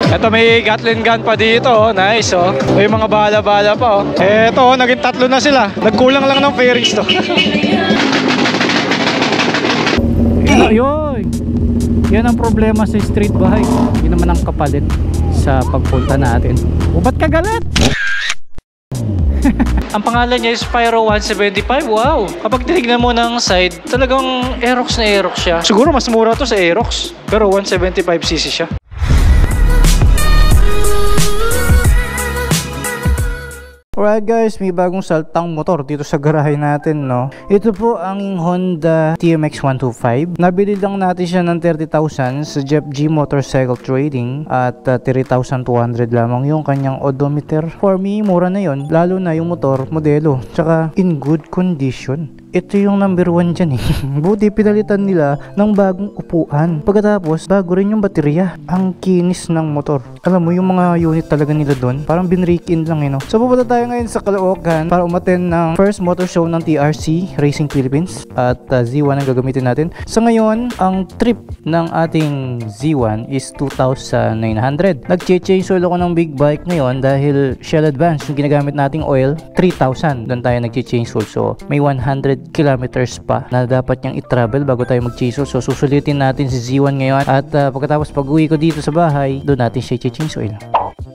Ito may Gatling gun pa dito, oh. Nice, oh. May mga bala-bala pa, oh. Ito, oh, naging 3 na sila. Nagkulang lang ng fairings to. Yun. Yan ang problema sa street bike. Yun naman ang kapalit sa pagpunta natin. O, ba't ka galit? Ang pangalan niya is Spyro 175. Wow! Kapag tinignan mo ng side, talagang Aerox na Aerox siya. Siguro mas mura to sa Aerox, pero 175cc siya. Alright guys, may bagong saltang motor dito sa garahe natin, no? Ito po ang Honda TMX 125. Nabili lang natin siya ng 30,000 sa Jeff G Motorcycle Trading at 3,200 lamang yung kanyang odometer. For me, mura na yon, lalo na yung motor, modelo, tsaka in good condition. Ito yung number 1 dyan eh. Buti pinalitan nila ng bagong upuan. Pagkatapos, bago rin yung baterya. Ang kinis ng motor. Alam mo, yung mga unit talaga nila doon, parang binrake in lang eh, no? So pupunta tayo ngayon sa Caloocan para umattend ng first motor show ng TRC Racing Philippines. At Z1 ang gagamitin natin. So ngayon, ang trip ng ating Z1 is 2,900. Nag-change oil ako ng big bike ngayon dahil Shell Advance yung ginagamit nating oil, 3,000. Doon tayo nag-change oil. So may 100 kilometers pa na dapat niyang i-travel bago tayo mag-change oil. So susulitin natin si Z1 ngayon at pagkatapos pag-uwi ko dito sa bahay, doon natin siya i-change oil.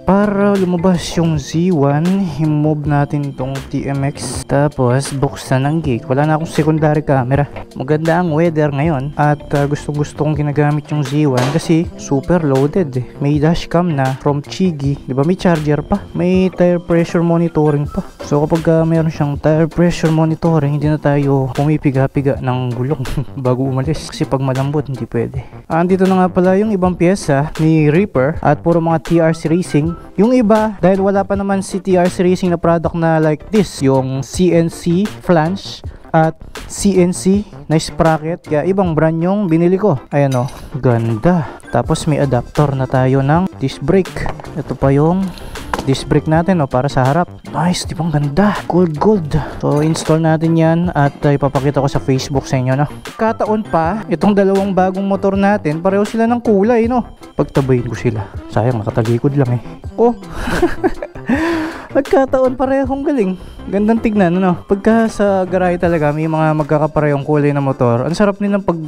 Para lumabas yung Z1, i-move natin tong TMX, tapos buksan ang gate. Wala na akong secondary camera. Maganda ang weather ngayon at gusto kong ginagamit yung Z1 kasi super loaded eh. May dashcam na from Chigi, di ba? May charger pa, may tire pressure monitoring pa. So kapag meron siyang tire pressure monitoring, hindi na tayo pumipiga-piga ng gulong bago umalis kasi pag malambot hindi pwede. Andito na nga pala yung ibang pyesa ni Reaper at puro mga TRC Racing. Yung iba, dahil wala pa naman si TRC Racing na product na like this, yung CNC flange at CNC na sprocket, kaya ibang brand yung binili ko. Ayan o, ganda. Tapos may adapter na tayo ng disc brake. Ito pa yung disc brake natin, para sa harap. Nice, di ba ang ganda? Gold. So install natin yan at ipapakita ko sa Facebook sa inyo, no? Kataon pa, itong dalawang bagong motor natin, pareho sila ng kulay, no? Pagtabayin ko sila. Sayang, nakatalikod lang eh. Oh! Nagkataon parehong galing. Gandang tignan, ano? Pagka sa garahe talaga may mga magkakaparehong kulay na motor, ang sarap nilang pag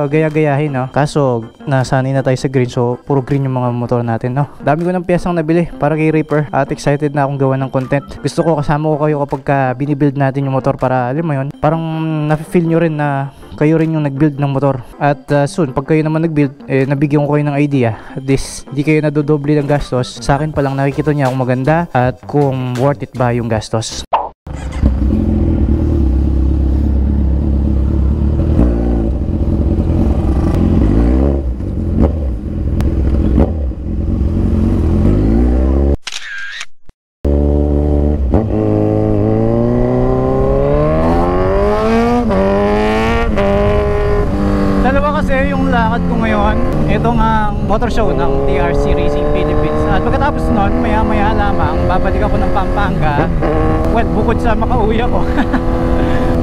gaya-gayahin, no? Kaso nasanay na tayo sa green, so puro green yung mga motor natin, no? Dami ko ng piyesang nabili para kay Reaper at excited na akong gawa ng content. Gusto ko kasama ko kayo kapag binibuild natin yung motor para, alam mo yun, parang nafe-feel nyo rin na kayo rin yung nag-build ng motor. At soon, pag kayo naman nag-build, nabigyan ko kayo ng idea. At least, di kayo nadodoble ng gastos. Sa akin pa lang nakikita niya kung maganda at kung worth it ba yung gastos. Lakad ko ngayon, itong motor show ng TRC Racing Philippines. At pagkatapos nun, maya lamang babalik ako ng Pampanga. Well, bukod sa makauwi ako.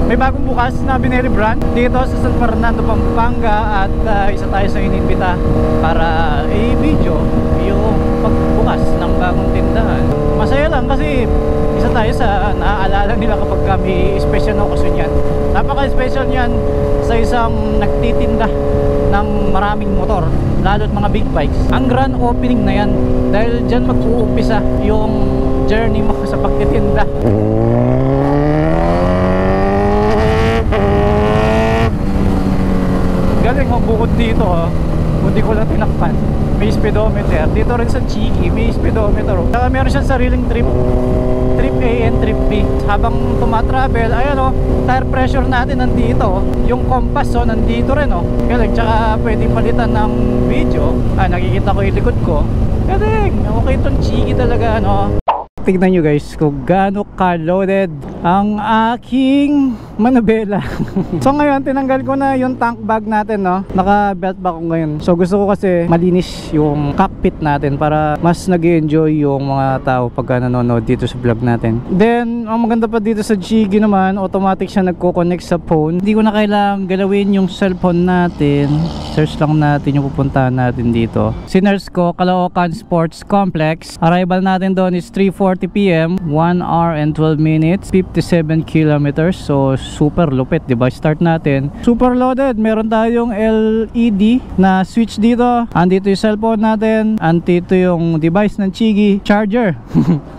May bagong bukas na binili brand dito sa San Fernando, Pampanga. At isa tayo sa inimbita para i-video yung pagbukas ng bagong tindahan. Masaya lang kasi isa tayo sa naaalala nila kapag kami special na okasyon yan. Napaka-special yan sa isang nagtitinda ng maraming motor, lalo't mga big bikes. Ang grand opening na yan dahil dyan mag-uumpisa yung journey mo sa pagtitinda. Galing mo bukod dito, hindi ko lang tinakpan. May speedometer. Dito rin sa Chigi, may speedometer. Saka meron siyang sariling trip A and trip B. Habang tumatravel, ayan tire pressure natin nandito. Yung compass nandito rin Galing, tsaka pwedeng palitan ng video. Nakikita ko yung likod ko. Galing, okay itong Chigi talaga Tignan nyo guys kung gaano ka-loaded ang aking manubela. So ngayon tinanggal ko na yung tank bag natin, no? Naka belt bag ko ngayon. So gusto ko kasi malinis yung cockpit natin para mas nag-enjoy yung mga tao pagka nanonood dito sa vlog natin. Then ang maganda pa dito sa Jiggy naman, automatic siya nagko-connect sa phone. Hindi ko na kailangang galawin yung cellphone natin. Search lang natin yung pupuntahan natin dito. Sinerge ko Caloocan Sports Complex. Arrival natin doon is 3:40 PM, 1 hour and 12 minutes, 57 kilometers. So super lupit, diba? Start natin, super loaded. Meron tayong LED na switch dito. Andito yung cellphone natin. Andito yung device ng Jiggy, charger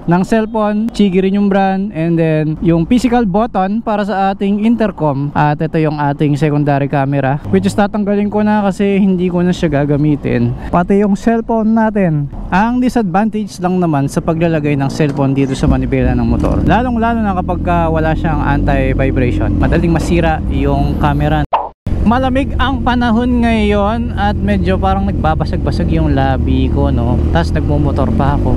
ng cellphone. Jiggy rin yung brand. And then yung physical button para sa ating intercom. At ito yung ating secondary camera, which is tatanggalin ko na kasi hindi ko na siya gagamitin. Pati yung cellphone natin. Ang disadvantage lang naman sa paglalagay ng cellphone dito sa manibela ng motor, lalong lalo na kapag wala siyang anti-vibration, madaling masira yung camera. Malamig ang panahon ngayon at medyo parang nagbabasag-basag yung labi ko, no? Tapos nagmumotor pa ako,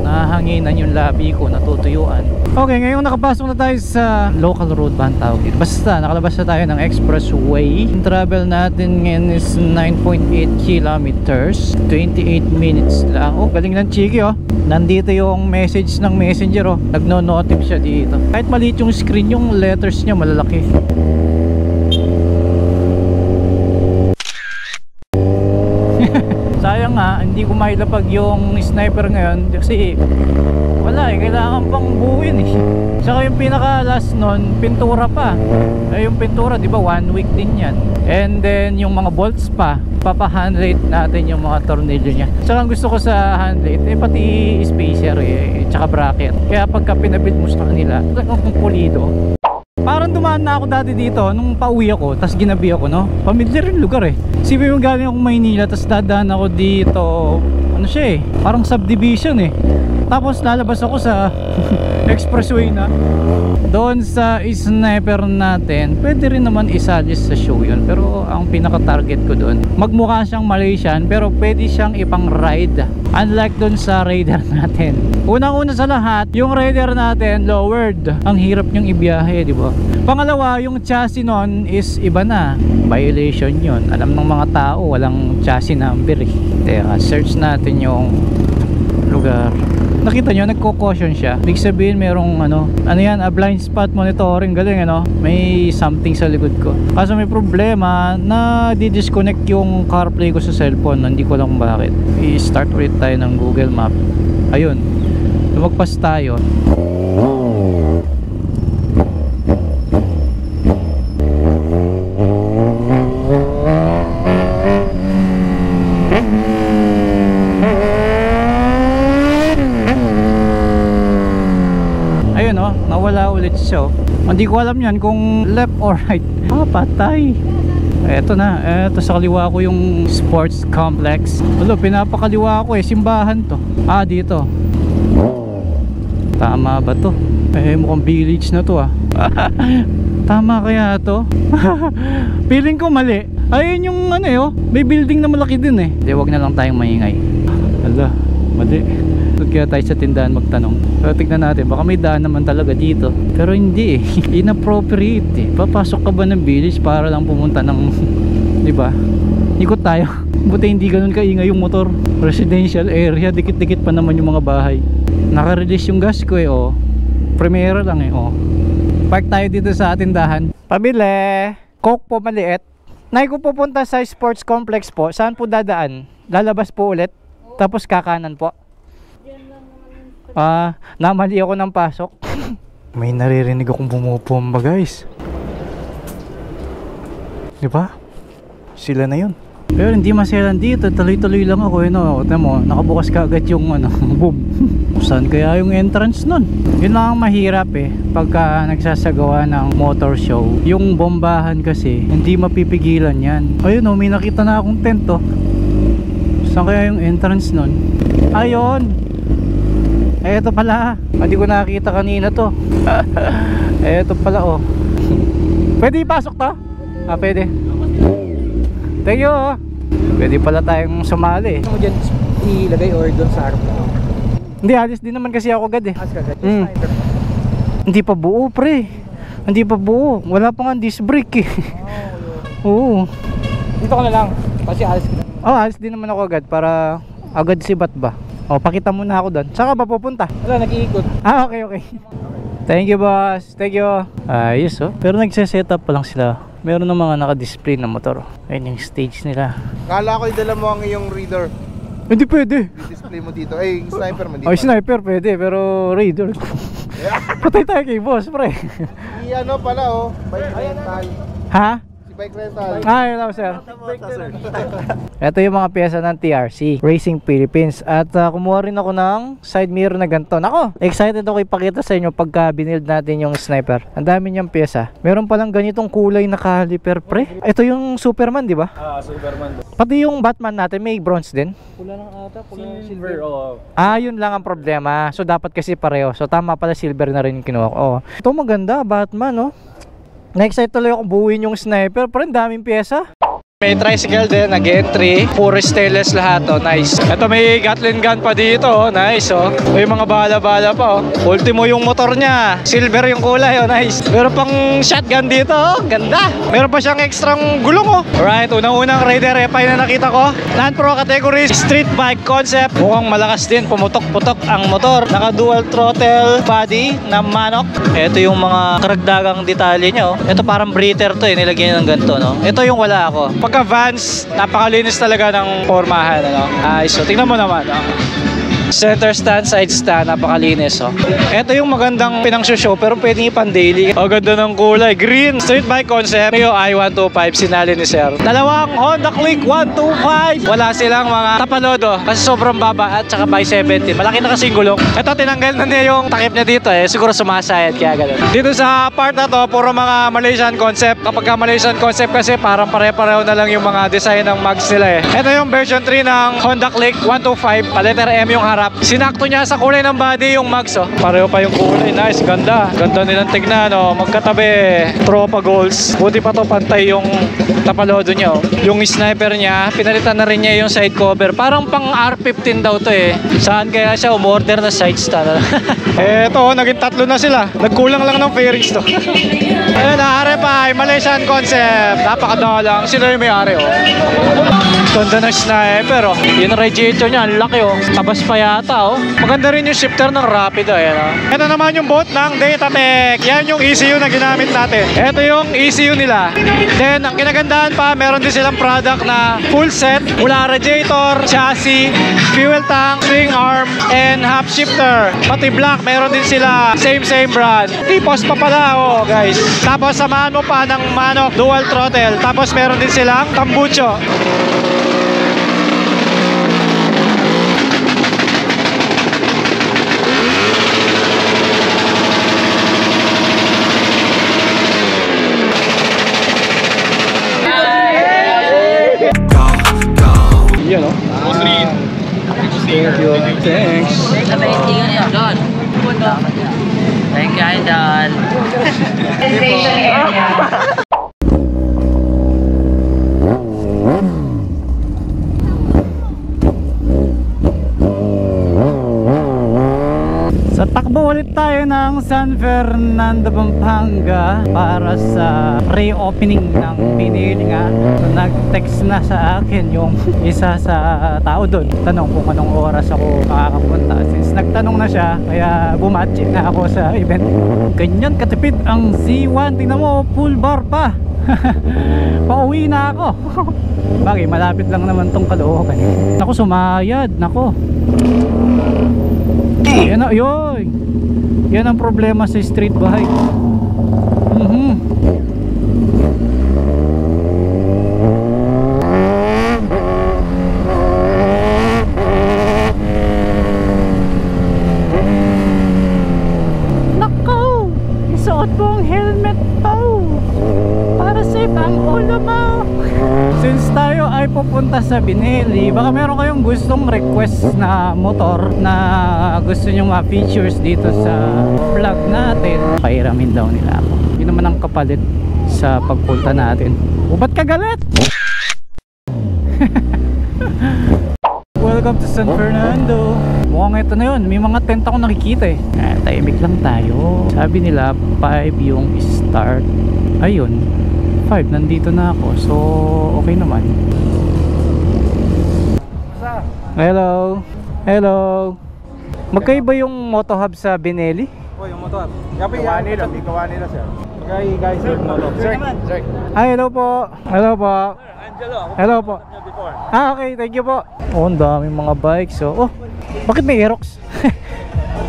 nahanginan yung labi ko, natutuyuan. Okay, ngayon nakapasok na tayo sa local road ba ang tawag dito? Basta nakalabas na tayo ng expressway. Yung travel natin ngayon is 9.8 kilometers, 28 minutes lang. Oh, galing ng Jiggy, oh. Nandito yung message ng messenger, oh. Nagno-notif siya dito. Kahit maliit yung screen, yung letters niya malalaki. Sayang nga, hindi ko mailapag yung sniper ngayon kasi wala eh, kailangan pang buuin eh. Saka yung pinaka last nun, pintura pa. Yung pintura, di ba, 1 week din yan. And then yung mga bolts pa, papa-handlate natin yung mga tornilyo niya. Saka ang gusto ko sa handlate, pati spacer tsaka bracket. Kaya pagka pinabuild mo sa kanila, talagang pulido. Parang dumaan na ako dati dito nung pauwi ako, tas ginabi ako, no? Pamilyar yung lugar eh. Sipin mo galing ako Maynila, tas dadaan ako dito, ano siya eh, parang subdivision eh. Tapos lalabas ako sa expressway na doon sa sniper natin. Pwede rin naman isalis sa show yun, pero ang pinaka target ko doon, magmukha siyang Malaysian pero pwede siyang ipang ride, unlike doon sa Raider natin. Unang-una sa lahat, yung Raider natin lowered, ang hirap niyang ibiyahe, di ba? Pangalawa, yung chassis nun is iba na, violation yun. Alam ng mga tao walang chassis number eh. Kaya search natin yung lugar. Nakita nyo, nagko-caution siya. Big sabihin merong ano yan, a blind spot monitoring. Galing, ano? May something sa likod ko. Kaso may problema na di-disconnect yung CarPlay ko sa cellphone. Hindi ko alam bakit. I-start ulit tayo ng Google Map. Ayun, lumagpas tayo. Nawala ulit siya. Hindi ko alam yan kung left or right. Patay. Eto na, eto sa kaliwa ko yung sports complex. Wala, pinapakaliwa ko eh, simbahan to. Dito. Tama ba to? Mukhang village na to ah. Tama kaya to? Feeling ko mali. Ayun yung ano eh, may building na malaki din eh. Di, wag na lang tayong maingay. Hala, mali. Kaya tayo sa tindahan magtanong. Pero tignan natin, baka may daan naman talaga dito. Pero hindi eh. Inappropriate eh. Papasok ka ba ng village para lang pumunta ng diba? Ikot tayo. Buti hindi ganun kaingay yung motor. Residential area, dikit-dikit pa naman yung mga bahay. Naka-release yung gas ko eh, oh. Primera lang eh, oh. Park tayo dito sa tindahan. Pabili. Coke po maliit. Nay, kung pupunta sa sports complex po, saan po dadaan? Lalabas po ulit? Tapos kakanan po? Namali ako ng pasok. May naririnig akong bumupumba guys. Diba? Sila na yun. Pero hindi maselan dito, tuloy-tuloy lang ako eh, no? Tignan mo, nakabukas ka agad yung ano, boom. Saan kaya yung entrance nun? Yun lang ang mahirap eh, pagka nagsasagawa ng motor show. Yung bombahan kasi, hindi mapipigilan yan. Ayun oh, may nakita na akong tent oh. Saan kaya yung entrance nun? Ayun! Eto pala, hindi ko nakita kanina to. Eto pala oh. Pwede ipasok to? Pwede. Thank you oh. Pwede pala tayong sumali. Ano mo dyan ilagay or doon sa harap mo? Hindi, alis din naman kasi ako agad eh. Alis ka agad. Sniper. Hindi pa buo pre. Hindi pa buo. Wala pa nga disc brake eh. Oo. Dito ka na lang. Kasi alis ka na. Oh, alis din naman ako agad para agad sibat ba. Oh, pakita muna ako doon. Saan ka ba pupunta? Wala, nag-iikot. Ah, okay, okay. Thank you, boss. Thank you. Ayos, oh. Pero nagse-setup pa lang sila. Meron ng mga naka-display na motor. Ayun yung stage nila. Kala ko dala mo ang iyong reader. Hindi pwede. I-display mo dito. Ay, yung sniper mo dito. Oh, sniper pwede, pero raider. Patay tayo kay boss, pre. Ano pala oh, bike rental. Ha? Si bike rental. Ay, hello, sir. Ito yung mga pyesa ng TRC Racing Philippines. At kumuha rin ako ng side mirror na ganito. Nako, excited ako ipakita sa inyo pagka binild natin yung sniper. Ang dami niyang pyesa. Meron palang ganitong kulay na caliper, pre. Ito yung Superman, di ba? Superman. Pati yung Batman natin may bronze din. Pula lang ata, silver. Oo. Ah, yun lang ang problema. So dapat kasi pareho. So tama pala, silver na rin yung kinuha ko. Oh. Ito maganda, Batman, oh. Na-excite tuloy akong buuin yung sniper. Pero ang daming pyesa. May tricycle din, nag-entry. Puro stainless lahat, oh. Nice. Ito may Gatling gun pa dito, oh. Nice, oh. May mga bala-bala pa, oh. Ultimo yung motor niya. Silver yung kulay, oh. Nice. Meron pang shotgun dito, oh. Ganda. Meron pa siyang extrang gulong, oh. Alright, unang-unang Raider FI na nakita ko. Land Pro category, street bike concept. Mukhang malakas din, pumutok-putok ang motor. Naka dual throttle body na manok. Ito yung mga karagdagang detalye niya, oh. Ito parang breather to, eh. Nilagyan ng ganito, no. Ito yung wala ako. Pagka Vans, napakalinis talaga ng formahan, ano? So tingnan mo naman, center stand, side stand, napakalinis, oh. Ito yung magandang pinang-show pero pwedeng ipan daily. Oh, ganda ng kulay. Green, street bike concept. Mio i125, sinali ni sir. Dalawang Honda Click 125. Wala silang mga tapalodo kasi sobrang baba at saka by 70. Malaki na kasing gulong. Ito, tinanggal na niya yung takip niya dito, eh. Siguro sumasayad kaya ganun. Dito sa part na to, puro mga Malaysian concept. Kapag ka Malaysian concept kasi parang pare-pareho na lang yung mga design ng mags nila, eh. Ito yung version 3 ng Honda Click 125. Paletter M yung harap. Sinakto niya sa kulay ng body yung mags, oh. Pareho pa yung kulay. Nice, ganda. Ganda nilang tignan, oh. Magkatabi. Tropa goals. Buti pa to, pantay yung tapalodo niya, oh. Yung sniper niya, pinalitan na rin niya yung side cover. Parang pang R15 daw to, eh. Saan kaya siya umorder na side stand? Eto, oh, naging tatlo na sila. Nagkulang lang ng fairings to. Ayun na, RFI, Malaysian concept. Napakadalang. Sila yung may-ari, oh. Ganda ng sniper, oh. Yung radiator niya, ang laki, oh. Tabas pa yata, oh. Maganda rin yung shifter ng Rapido, ayan, oh. Ito naman yung boat ng Datatec. Yan yung ECU na ginamit natin. Ito yung ECU nila. Then, ang kinagandahan pa, meron din silang product na full set. Mula radiator, chassis, fuel tank, swing arm, and half shifter. Pati black, meron din sila. Same brand. Tipos pa pala, oh, guys. Tapos, samahan mo pa ng manok, dual throttle. Tapos, meron din silang tambucho. Yan, oh. Thank you. Thanks. Thank you, Idol. Sa takbo ulit tayo ng San Fernando, Pampanga para sa reopening ng Pinilingan. So, nag-text na sa akin yung isa sa tao doon. Tanong kung anong oras ako makakapunta. Since nagtanong na siya, kaya bumatch na ako sa event. Ganyan katipid ang Z1. Tingnan mo, full bar pa. Pauwi na ako. Bagay, malapit lang naman tong Caloocan. Naku, sumayad. Naku. Yan na, yoy. Yan ang problema sa street bike. Nako, isuot mo ang helmet po para safe ang ulo mo. Since tayo ay pupunta sa Binili, baka meron kayong gustong request na motor na gusto nyo ma-features dito sa vlog natin, pairamin daw nila ako. Yun naman ang kapalit sa pagpunta natin. O ba't ka galit? welcome to San Fernando. Mukhang ito na yun, may mga tent ako nakikita eh. Tahimik lang tayo. Sabi nila 5 yung start. Ayun, 5, nandito na ako. So, okay naman. Hello. Hello. Magkaiba yung Moto Hub sa Benelli? Oh, yung motor. Ikaw nila, sir. Okay, guys, sir, motor. Sir. Ay, hello po. Hello po. Angelo, ako Hello po. niya before. Okay, thank you po. Oh, ang daming mga bikes. Oh, bakit may Aerox?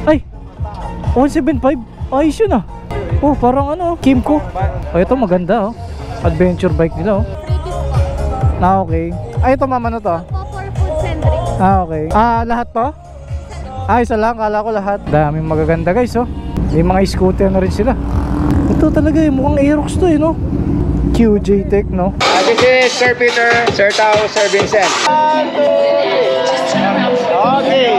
Ay, 175. Ayos yun ah. Oh, parang ano, Kimco. Oh, ito maganda oh. Adventure bike nila oh. Okay. Ay, ito mama na to. For food centric. Okay. Lahat to? Isa lang, kala ko lahat. Daming magaganda guys oh. May mga scooter na rin sila. Ito talaga eh, mukhang Aerox to eh no. QJ Tech no. This is Sir Peter, Sir Tao, Sir Vincent. Okay.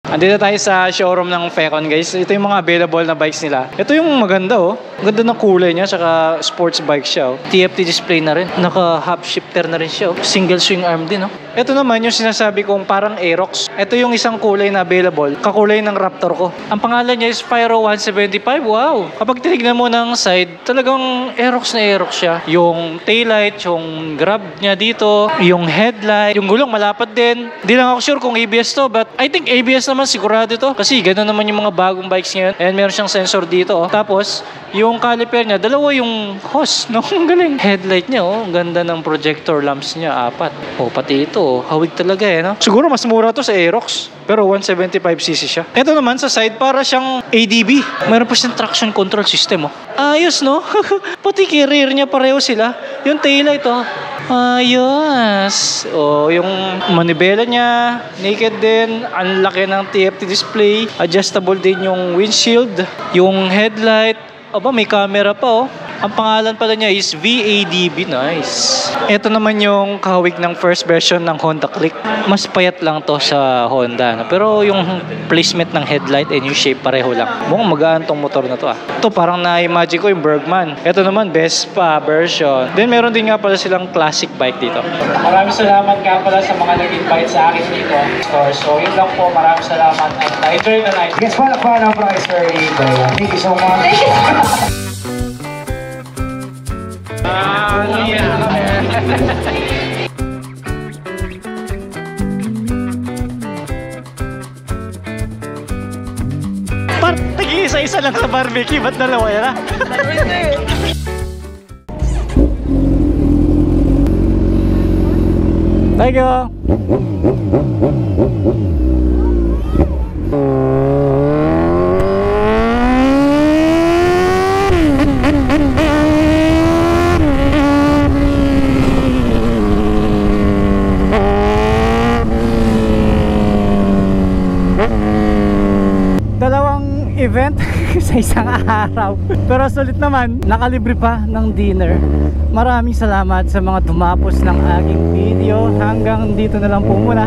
Andito tayo sa showroom ng Fecon guys. Ito yung mga available na bikes nila. Ito yung maganda oh. Ganda ng kulay niya, saka sports bike siya oh. TFT display na rin. Naka half shifter na rin siya oh. Single swing arm din oh. Ito naman yung sinasabi kong parang Aerox. Ito yung isang kulay na available. Kakulay ng Raptor ko. Ang pangalan niya is Pyro 175. Wow! Kapag tinignan mo ng side, talagang Aerox na Aerox siya. Yung taillight, yung grab niya dito, yung headlight, yung gulong malapad din. Di lang ako sure kung ABS to, but I think ABS naman sigurado to. Kasi gano'n naman yung mga bagong bikes ngayon. And meron siyang sensor dito oh. Tapos, yung caliper niya, dalawa yung hose. No? Ang galing. Headlight niya oh. Ang ganda ng projector lamps niya, 4. Oh, pati ito oh. Hawig talaga eh, no? Siguro mas mura to sa Aerox. Pero 175cc siya. Ito naman sa side, para siyang ADB. Meron pa siyang traction control system, oh. Ayos, no? Pati rear niya pareho sila. Yung taillight, oh. Ayos. Oh, yung manibela niya, naked din. Ang laki ng TFT display. Adjustable din yung windshield. Yung headlight. Aba, may camera pa, oh. Ang pangalan pala niya is VADB. Nice. Ito naman yung kahawig ng first version ng Honda Click. Mas payat lang to sa Honda. No? Pero yung placement ng headlight and yung shape pareho lang. Mukhang magaan tong motor na to ah. Ito parang na-imagine ko yung Bergman. Ito naman Vespa version. Then meron din nga pala silang classic bike dito. Maraming salamat nga pala sa mga nag-invite sa akin dito. So yun lang po. Maraming salamat at enjoy the night. Guess what? Ang price for Thank you so much. Tag-iisa-isa lang sa barbecue, ba't dalawa yan ha? Thank you! Dalawang event sa isang araw. Pero sulit naman, nakalibre pa ng dinner. Maraming salamat sa mga tumapos ng aking video. Hanggang dito na lang po muna.